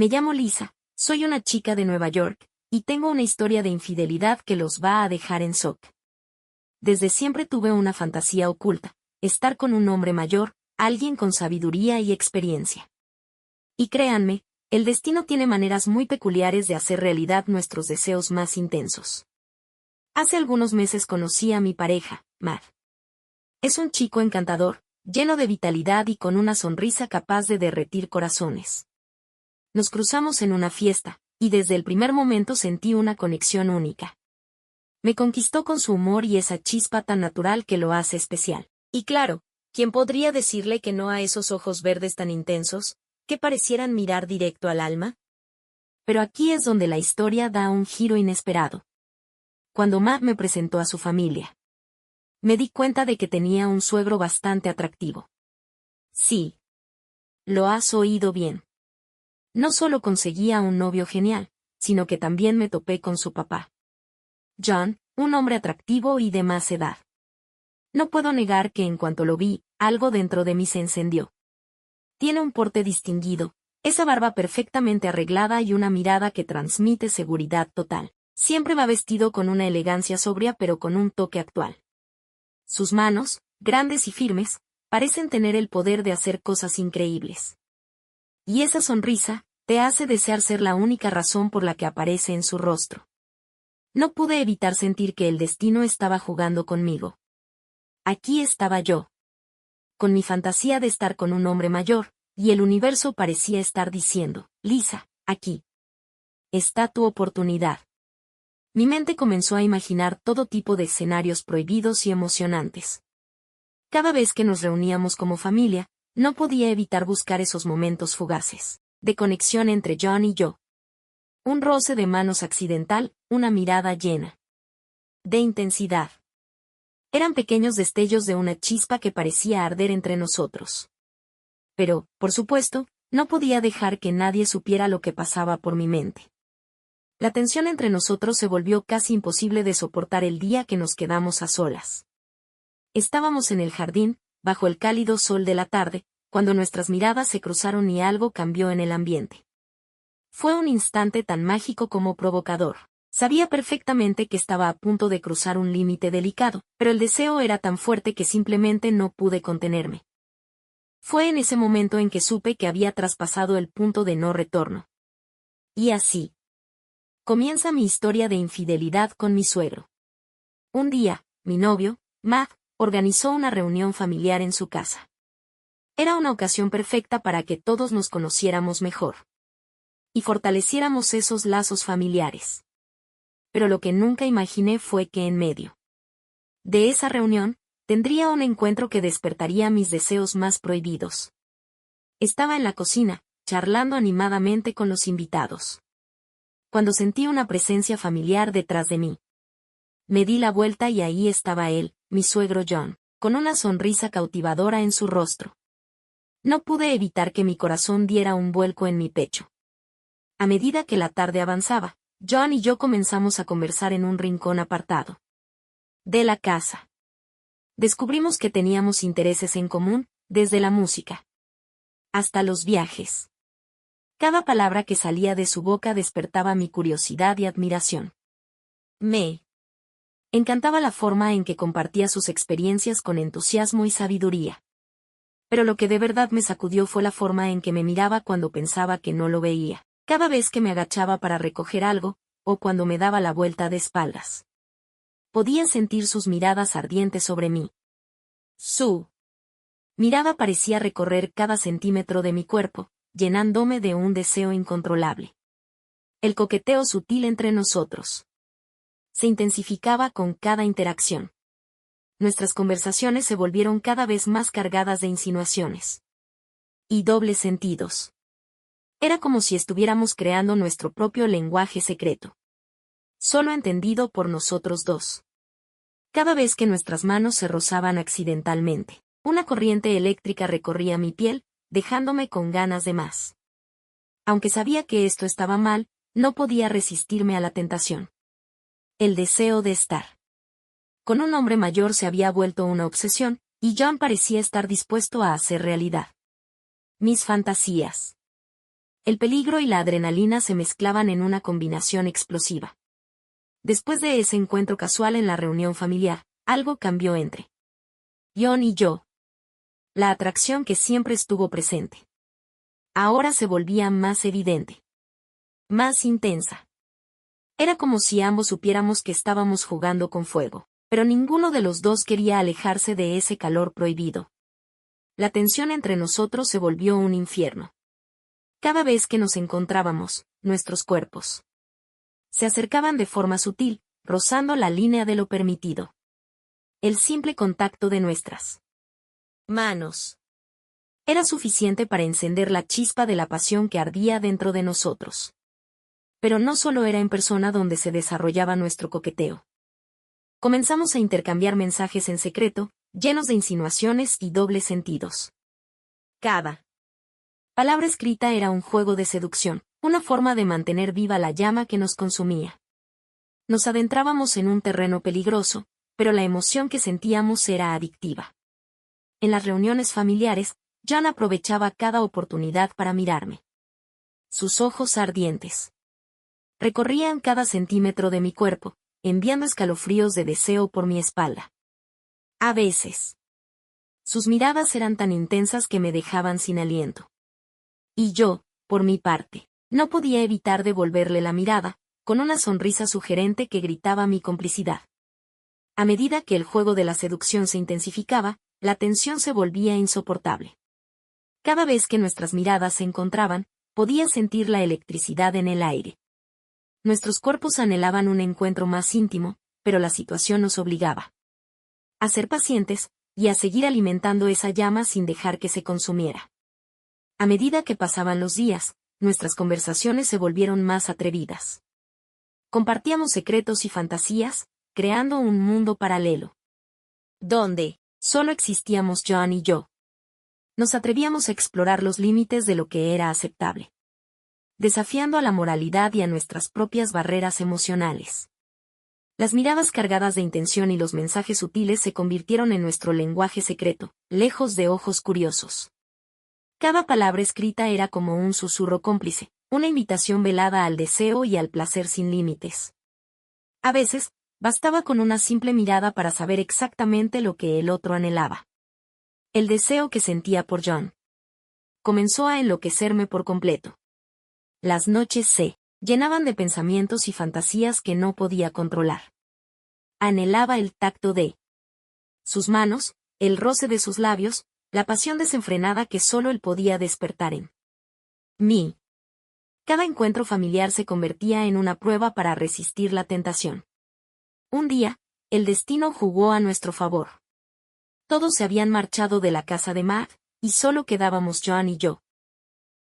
Me llamo Lisa, soy una chica de Nueva York, y tengo una historia de infidelidad que los va a dejar en shock. Desde siempre tuve una fantasía oculta, estar con un hombre mayor, alguien con sabiduría y experiencia. Y créanme, el destino tiene maneras muy peculiares de hacer realidad nuestros deseos más intensos. Hace algunos meses conocí a mi pareja, Matt. Es un chico encantador, lleno de vitalidad y con una sonrisa capaz de derretir corazones. Nos cruzamos en una fiesta, y desde el primer momento sentí una conexión única. Me conquistó con su humor y esa chispa tan natural que lo hace especial. Y claro, ¿quién podría decirle que no a esos ojos verdes tan intensos, que parecieran mirar directo al alma? Pero aquí es donde la historia da un giro inesperado. Cuando Matt me presentó a su familia, me di cuenta de que tenía un suegro bastante atractivo. Sí. Lo has oído bien. No solo conseguía un novio genial, sino que también me topé con su papá. John, un hombre atractivo y de más edad. No puedo negar que en cuanto lo vi, algo dentro de mí se encendió. Tiene un porte distinguido, esa barba perfectamente arreglada y una mirada que transmite seguridad total. Siempre va vestido con una elegancia sobria pero con un toque actual. Sus manos, grandes y firmes, parecen tener el poder de hacer cosas increíbles. Y esa sonrisa, te hace desear ser la única razón por la que aparece en su rostro. No pude evitar sentir que el destino estaba jugando conmigo. Aquí estaba yo, con mi fantasía de estar con un hombre mayor, y el universo parecía estar diciendo, Lisa, aquí está tu oportunidad. Mi mente comenzó a imaginar todo tipo de escenarios prohibidos y emocionantes. Cada vez que nos reuníamos como familia, no podía evitar buscar esos momentos fugaces, de conexión entre John y yo. Un roce de manos accidental, una mirada llena de intensidad. Eran pequeños destellos de una chispa que parecía arder entre nosotros. Pero, por supuesto, no podía dejar que nadie supiera lo que pasaba por mi mente. La tensión entre nosotros se volvió casi imposible de soportar el día que nos quedamos a solas. Estábamos en el jardín, bajo el cálido sol de la tarde, cuando nuestras miradas se cruzaron y algo cambió en el ambiente. Fue un instante tan mágico como provocador. Sabía perfectamente que estaba a punto de cruzar un límite delicado, pero el deseo era tan fuerte que simplemente no pude contenerme. Fue en ese momento en que supe que había traspasado el punto de no retorno. Y así comienza mi historia de infidelidad con mi suegro. Un día, mi novio, Matt, organizó una reunión familiar en su casa. Era una ocasión perfecta para que todos nos conociéramos mejor y fortaleciéramos esos lazos familiares. Pero lo que nunca imaginé fue que en medio de esa reunión, tendría un encuentro que despertaría mis deseos más prohibidos. Estaba en la cocina, charlando animadamente con los invitados, cuando sentí una presencia familiar detrás de mí. Me di la vuelta y ahí estaba él, mi suegro John, con una sonrisa cautivadora en su rostro. No pude evitar que mi corazón diera un vuelco en mi pecho. A medida que la tarde avanzaba, John y yo comenzamos a conversar en un rincón apartado de la casa. Descubrimos que teníamos intereses en común, desde la música hasta los viajes. Cada palabra que salía de su boca despertaba mi curiosidad y admiración. Me encantaba la forma en que compartía sus experiencias con entusiasmo y sabiduría. Pero lo que de verdad me sacudió fue la forma en que me miraba cuando pensaba que no lo veía, cada vez que me agachaba para recoger algo, o cuando me daba la vuelta de espaldas. Podía sentir sus miradas ardientes sobre mí. Su mirada parecía recorrer cada centímetro de mi cuerpo, llenándome de un deseo incontrolable. El coqueteo sutil entre nosotros se intensificaba con cada interacción. Nuestras conversaciones se volvieron cada vez más cargadas de insinuaciones y dobles sentidos. Era como si estuviéramos creando nuestro propio lenguaje secreto, solo entendido por nosotros dos. Cada vez que nuestras manos se rozaban accidentalmente, una corriente eléctrica recorría mi piel, dejándome con ganas de más. Aunque sabía que esto estaba mal, no podía resistirme a la tentación. El deseo de estar con un hombre mayor se había vuelto una obsesión, y John parecía estar dispuesto a hacer realidad mis fantasías. El peligro y la adrenalina se mezclaban en una combinación explosiva. Después de ese encuentro casual en la reunión familiar, algo cambió entre John y yo. La atracción que siempre estuvo presente. Ahora se volvía más evidente. Más intensa. Era como si ambos supiéramos que estábamos jugando con fuego, pero ninguno de los dos quería alejarse de ese calor prohibido. La tensión entre nosotros se volvió un infierno. Cada vez que nos encontrábamos, nuestros cuerpos se acercaban de forma sutil, rozando la línea de lo permitido. El simple contacto de nuestras manos era suficiente para encender la chispa de la pasión que ardía dentro de nosotros. Pero no solo era en persona donde se desarrollaba nuestro coqueteo. Comenzamos a intercambiar mensajes en secreto, llenos de insinuaciones y dobles sentidos. Cada palabra escrita era un juego de seducción, una forma de mantener viva la llama que nos consumía. Nos adentrábamos en un terreno peligroso, pero la emoción que sentíamos era adictiva. En las reuniones familiares, John aprovechaba cada oportunidad para mirarme. Sus ojos ardientes recorrían cada centímetro de mi cuerpo, enviando escalofríos de deseo por mi espalda. A veces, sus miradas eran tan intensas que me dejaban sin aliento. Y yo, por mi parte, no podía evitar devolverle la mirada, con una sonrisa sugerente que gritaba mi complicidad. A medida que el juego de la seducción se intensificaba, la tensión se volvía insoportable. Cada vez que nuestras miradas se encontraban, podía sentir la electricidad en el aire. Nuestros cuerpos anhelaban un encuentro más íntimo, pero la situación nos obligaba a ser pacientes, y a seguir alimentando esa llama sin dejar que se consumiera. A medida que pasaban los días, nuestras conversaciones se volvieron más atrevidas. Compartíamos secretos y fantasías, creando un mundo paralelo, donde solo existíamos John y yo. Nos atrevíamos a explorar los límites de lo que era aceptable, desafiando a la moralidad y a nuestras propias barreras emocionales. Las miradas cargadas de intención y los mensajes sutiles se convirtieron en nuestro lenguaje secreto, lejos de ojos curiosos. Cada palabra escrita era como un susurro cómplice, una invitación velada al deseo y al placer sin límites. A veces, bastaba con una simple mirada para saber exactamente lo que el otro anhelaba. El deseo que sentía por John comenzó a enloquecerme por completo. Las noches se llenaban de pensamientos y fantasías que no podía controlar. Anhelaba el tacto de sus manos, el roce de sus labios, la pasión desenfrenada que solo él podía despertar en mí. Cada encuentro familiar se convertía en una prueba para resistir la tentación. Un día, el destino jugó a nuestro favor. Todos se habían marchado de la casa de Matt, y solo quedábamos John y yo.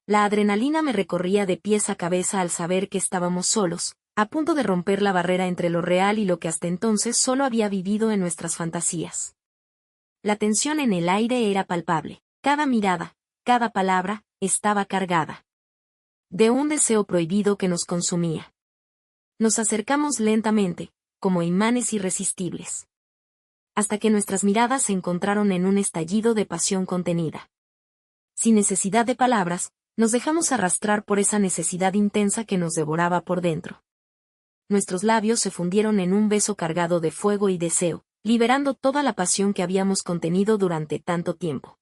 La adrenalina me recorría de pies a cabeza al saber que estábamos solos, a punto de romper la barrera entre lo real y lo que hasta entonces solo había vivido en nuestras fantasías. La tensión en el aire era palpable. Cada mirada, cada palabra, estaba cargada de un deseo prohibido que nos consumía. Nos acercamos lentamente, como imanes irresistibles, hasta que nuestras miradas se encontraron en un estallido de pasión contenida. Sin necesidad de palabras, nos dejamos arrastrar por esa necesidad intensa que nos devoraba por dentro. Nuestros labios se fundieron en un beso cargado de fuego y deseo, liberando toda la pasión que habíamos contenido durante tanto tiempo.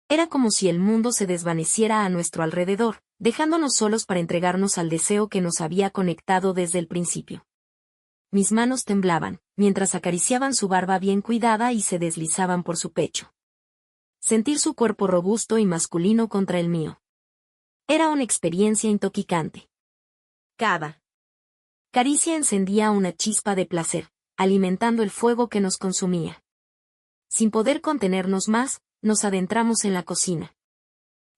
Era como si el mundo se desvaneciera a nuestro alrededor, dejándonos solos para entregarnos al deseo que nos había conectado desde el principio. Mis manos temblaban, mientras acariciaban su barba bien cuidada y se deslizaban por su pecho. Sentir su cuerpo robusto y masculino contra el mío era una experiencia intoxicante. Cada caricia encendía una chispa de placer, alimentando el fuego que nos consumía. Sin poder contenernos más, nos adentramos en la cocina,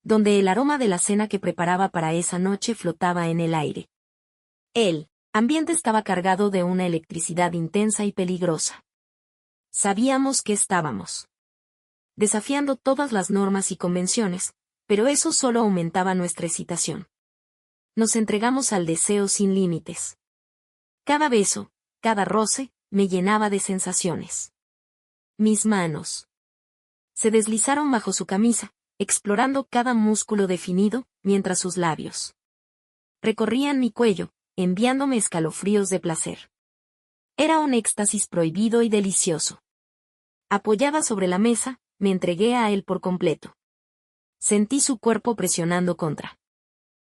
donde el aroma de la cena que preparaba para esa noche flotaba en el aire. El ambiente estaba cargado de una electricidad intensa y peligrosa. Sabíamos que estábamos desafiando todas las normas y convenciones, pero eso solo aumentaba nuestra excitación. Nos entregamos al deseo sin límites. Cada beso, cada roce, me llenaba de sensaciones. Mis manos se deslizaron bajo su camisa, explorando cada músculo definido, mientras sus labios recorrían mi cuello, enviándome escalofríos de placer. Era un éxtasis prohibido y delicioso. Apoyada sobre la mesa, me entregué a él por completo. Sentí su cuerpo presionando contra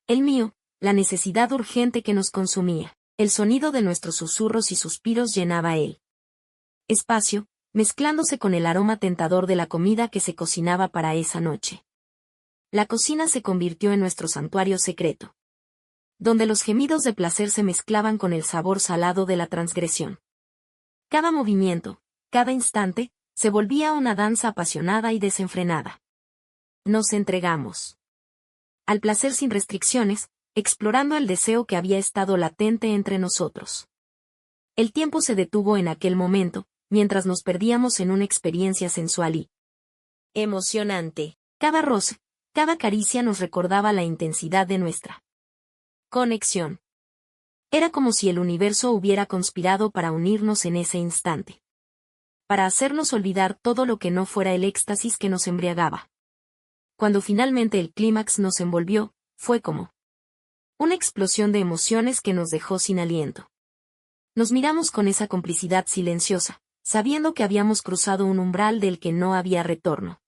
el mío, la necesidad urgente que nos consumía. El sonido de nuestros susurros y suspiros llenaba el espacio, mezclándose con el aroma tentador de la comida que se cocinaba para esa noche. La cocina se convirtió en nuestro santuario secreto, donde los gemidos de placer se mezclaban con el sabor salado de la transgresión. Cada movimiento, cada instante, se volvía una danza apasionada y desenfrenada. Nos entregamos al placer sin restricciones, explorando el deseo que había estado latente entre nosotros. El tiempo se detuvo en aquel momento, mientras nos perdíamos en una experiencia sensual y emocionante. Cada roce, cada caricia nos recordaba la intensidad de nuestra conexión. Era como si el universo hubiera conspirado para unirnos en ese instante, para hacernos olvidar todo lo que no fuera el éxtasis que nos embriagaba. Cuando finalmente el clímax nos envolvió, fue como una explosión de emociones que nos dejó sin aliento. Nos miramos con esa complicidad silenciosa, sabiendo que habíamos cruzado un umbral del que no había retorno.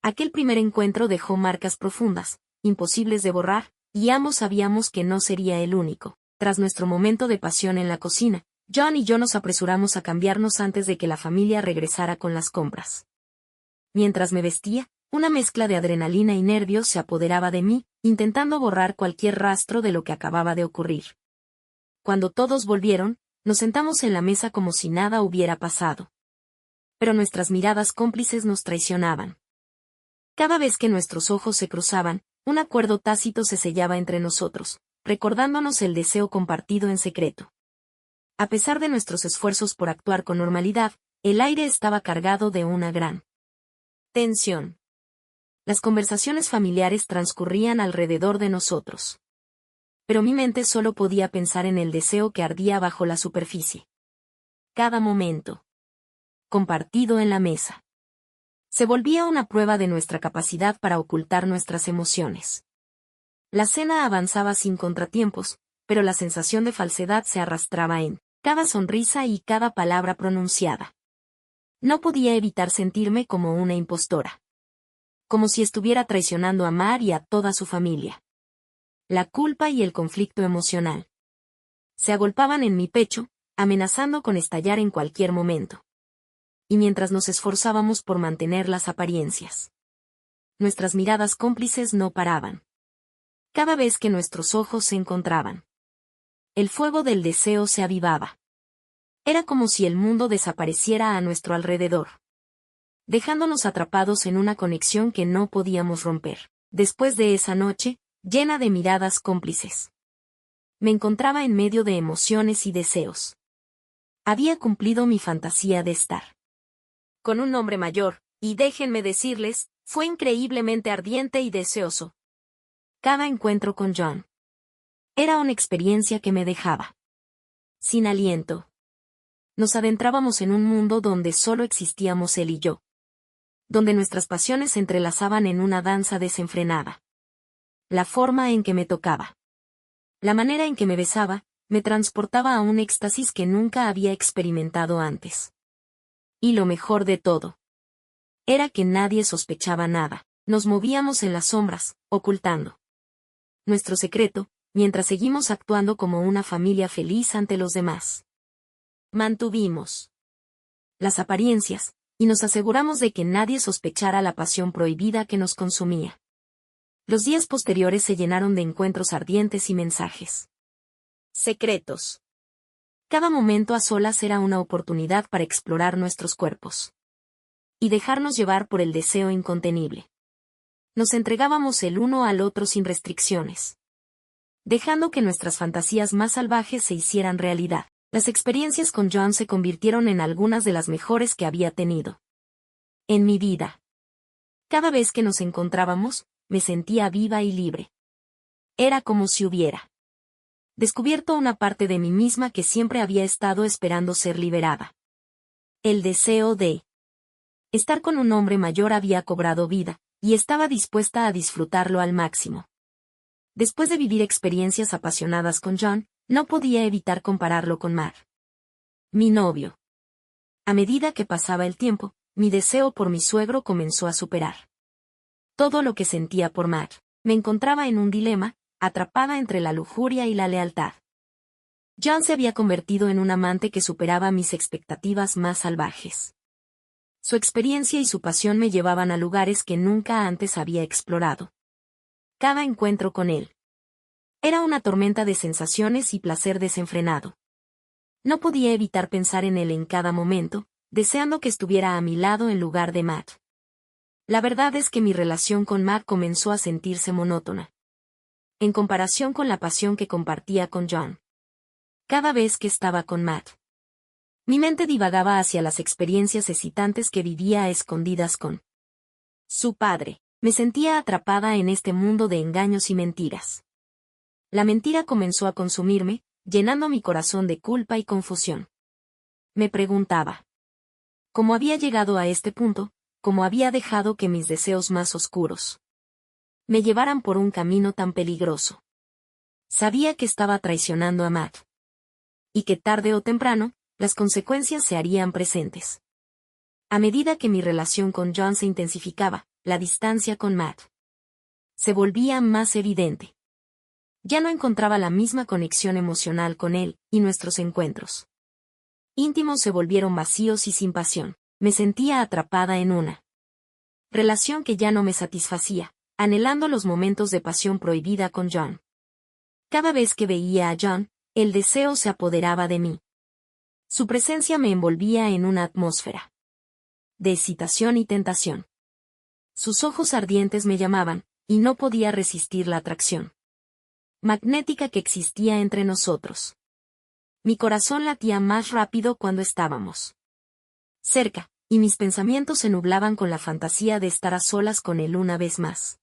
Aquel primer encuentro dejó marcas profundas, imposibles de borrar, y ambos sabíamos que no sería el único. Tras nuestro momento de pasión en la cocina, John y yo nos apresuramos a cambiarnos antes de que la familia regresara con las compras. Mientras me vestía, una mezcla de adrenalina y nervios se apoderaba de mí, intentando borrar cualquier rastro de lo que acababa de ocurrir. Cuando todos volvieron, nos sentamos en la mesa como si nada hubiera pasado. Pero nuestras miradas cómplices nos traicionaban. Cada vez que nuestros ojos se cruzaban, un acuerdo tácito se sellaba entre nosotros, recordándonos el deseo compartido en secreto. A pesar de nuestros esfuerzos por actuar con normalidad, el aire estaba cargado de una gran tensión. Las conversaciones familiares transcurrían alrededor de nosotros. Pero mi mente solo podía pensar en el deseo que ardía bajo la superficie. Cada momento compartido en la mesa se volvía una prueba de nuestra capacidad para ocultar nuestras emociones. La cena avanzaba sin contratiempos, pero la sensación de falsedad se arrastraba en cada sonrisa y cada palabra pronunciada. No podía evitar sentirme como una impostora. Como si estuviera traicionando a Mar y a toda su familia. La culpa y el conflicto emocional se agolpaban en mi pecho, amenazando con estallar en cualquier momento. Y mientras nos esforzábamos por mantener las apariencias, nuestras miradas cómplices no paraban. Cada vez que nuestros ojos se encontraban, el fuego del deseo se avivaba. Era como si el mundo desapareciera a nuestro alrededor, dejándonos atrapados en una conexión que no podíamos romper. Después de esa noche, llena de miradas cómplices, me encontraba en medio de emociones y deseos. Había cumplido mi fantasía de estar con un hombre mayor, y déjenme decirles, fue increíblemente ardiente y deseoso. Cada encuentro con John era una experiencia que me dejaba sin aliento. Nos adentrábamos en un mundo donde solo existíamos él y yo, donde nuestras pasiones se entrelazaban en una danza desenfrenada. La forma en que me tocaba, la manera en que me besaba, me transportaba a un éxtasis que nunca había experimentado antes. Y lo mejor de todo era que nadie sospechaba nada. Nos movíamos en las sombras, ocultando nuestro secreto, mientras seguimos actuando como una familia feliz ante los demás. Mantuvimos las apariencias, y nos aseguramos de que nadie sospechara la pasión prohibida que nos consumía. Los días posteriores se llenaron de encuentros ardientes y mensajes secretos. Cada momento a solas era una oportunidad para explorar nuestros cuerpos y dejarnos llevar por el deseo incontenible. Nos entregábamos el uno al otro sin restricciones, dejando que nuestras fantasías más salvajes se hicieran realidad. Las experiencias con John se convirtieron en algunas de las mejores que había tenido en mi vida. Cada vez que nos encontrábamos, me sentía viva y libre. Era como si hubiera descubierto una parte de mí misma que siempre había estado esperando ser liberada. El deseo de estar con un hombre mayor había cobrado vida, y estaba dispuesta a disfrutarlo al máximo. Después de vivir experiencias apasionadas con John, no podía evitar compararlo con Matt, mi novio. A medida que pasaba el tiempo, mi deseo por mi suegro comenzó a superar todo lo que sentía por Matt. Me encontraba en un dilema, atrapada entre la lujuria y la lealtad. John se había convertido en un amante que superaba mis expectativas más salvajes. Su experiencia y su pasión me llevaban a lugares que nunca antes había explorado. Cada encuentro con él era una tormenta de sensaciones y placer desenfrenado. No podía evitar pensar en él en cada momento, deseando que estuviera a mi lado en lugar de Matt. La verdad es que mi relación con Matt comenzó a sentirse monótona, en comparación con la pasión que compartía con John. Cada vez que estaba con Matt, mi mente divagaba hacia las experiencias excitantes que vivía a escondidas con su padre. Me sentía atrapada en este mundo de engaños y mentiras. La mentira comenzó a consumirme, llenando mi corazón de culpa y confusión. Me preguntaba cómo había llegado a este punto, cómo había dejado que mis deseos más oscuros me llevaran por un camino tan peligroso. Sabía que estaba traicionando a Matt, y que tarde o temprano, las consecuencias se harían presentes. A medida que mi relación con John se intensificaba, la distancia con Matt se volvía más evidente. Ya no encontraba la misma conexión emocional con él, y nuestros encuentros íntimos se volvieron vacíos y sin pasión. Me sentía atrapada en una relación que ya no me satisfacía, anhelando los momentos de pasión prohibida con John. Cada vez que veía a John, el deseo se apoderaba de mí. Su presencia me envolvía en una atmósfera de excitación y tentación. Sus ojos ardientes me llamaban, y no podía resistir la atracción magnética que existía entre nosotros. Mi corazón latía más rápido cuando estábamos cerca, y mis pensamientos se nublaban con la fantasía de estar a solas con él una vez más.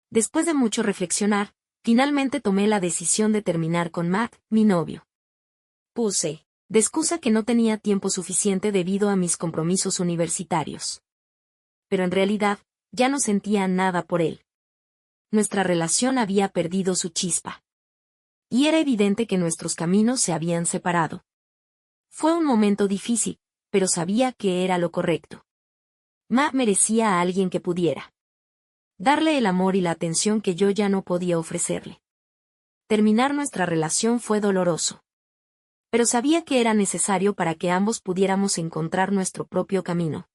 Después de mucho reflexionar, finalmente tomé la decisión de terminar con Matt, mi novio. Puse de excusa que no tenía tiempo suficiente debido a mis compromisos universitarios. Pero en realidad, ya no sentía nada por él. Nuestra relación había perdido su chispa. Y era evidente que nuestros caminos se habían separado. Fue un momento difícil, pero sabía que era lo correcto. Matt merecía a alguien que pudiera darle el amor y la atención que yo ya no podía ofrecerle. Terminar nuestra relación fue doloroso. Pero sabía que era necesario para que ambos pudiéramos encontrar nuestro propio camino.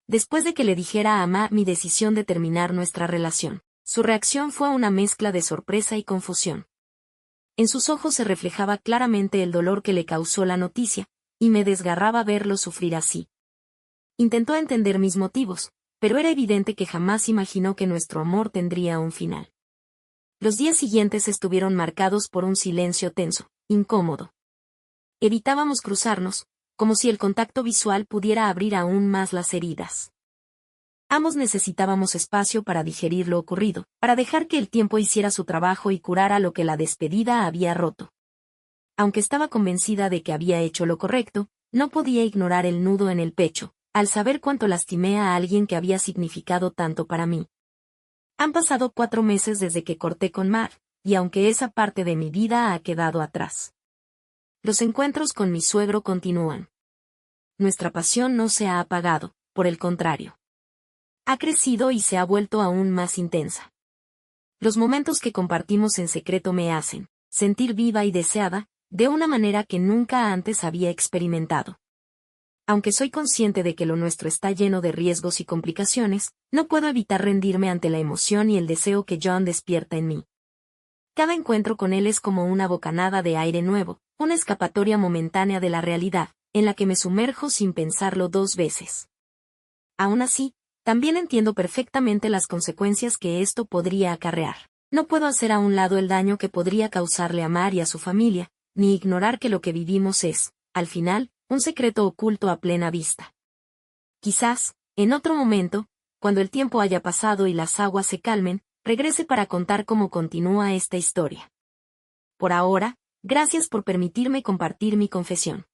Después de que le dijera a Matt mi decisión de terminar nuestra relación, su reacción fue una mezcla de sorpresa y confusión. En sus ojos se reflejaba claramente el dolor que le causó la noticia, y me desgarraba verlo sufrir así. Intentó entender mis motivos, pero era evidente que jamás imaginó que nuestro amor tendría un final. Los días siguientes estuvieron marcados por un silencio tenso, incómodo. Evitábamos cruzarnos, como si el contacto visual pudiera abrir aún más las heridas. Ambos necesitábamos espacio para digerir lo ocurrido, para dejar que el tiempo hiciera su trabajo y curara lo que la despedida había roto. Aunque estaba convencida de que había hecho lo correcto, no podía ignorar el nudo en el pecho, al saber cuánto lastimé a alguien que había significado tanto para mí. Han pasado 4 meses desde que corté con Matt, y aunque esa parte de mi vida ha quedado atrás, los encuentros con mi suegro continúan. Nuestra pasión no se ha apagado, por el contrario. Ha crecido y se ha vuelto aún más intensa. Los momentos que compartimos en secreto me hacen sentir viva y deseada, de una manera que nunca antes había experimentado. Aunque soy consciente de que lo nuestro está lleno de riesgos y complicaciones, no puedo evitar rendirme ante la emoción y el deseo que John despierta en mí. Cada encuentro con él es como una bocanada de aire nuevo, una escapatoria momentánea de la realidad, en la que me sumerjo sin pensarlo 2 veces. Aún así, también entiendo perfectamente las consecuencias que esto podría acarrear. No puedo hacer a un lado el daño que podría causarle a Mar y a su familia, ni ignorar que lo que vivimos es, al final, un secreto oculto a plena vista. Quizás, en otro momento, cuando el tiempo haya pasado y las aguas se calmen, regrese para contar cómo continúa esta historia. Por ahora, gracias por permitirme compartir mi confesión.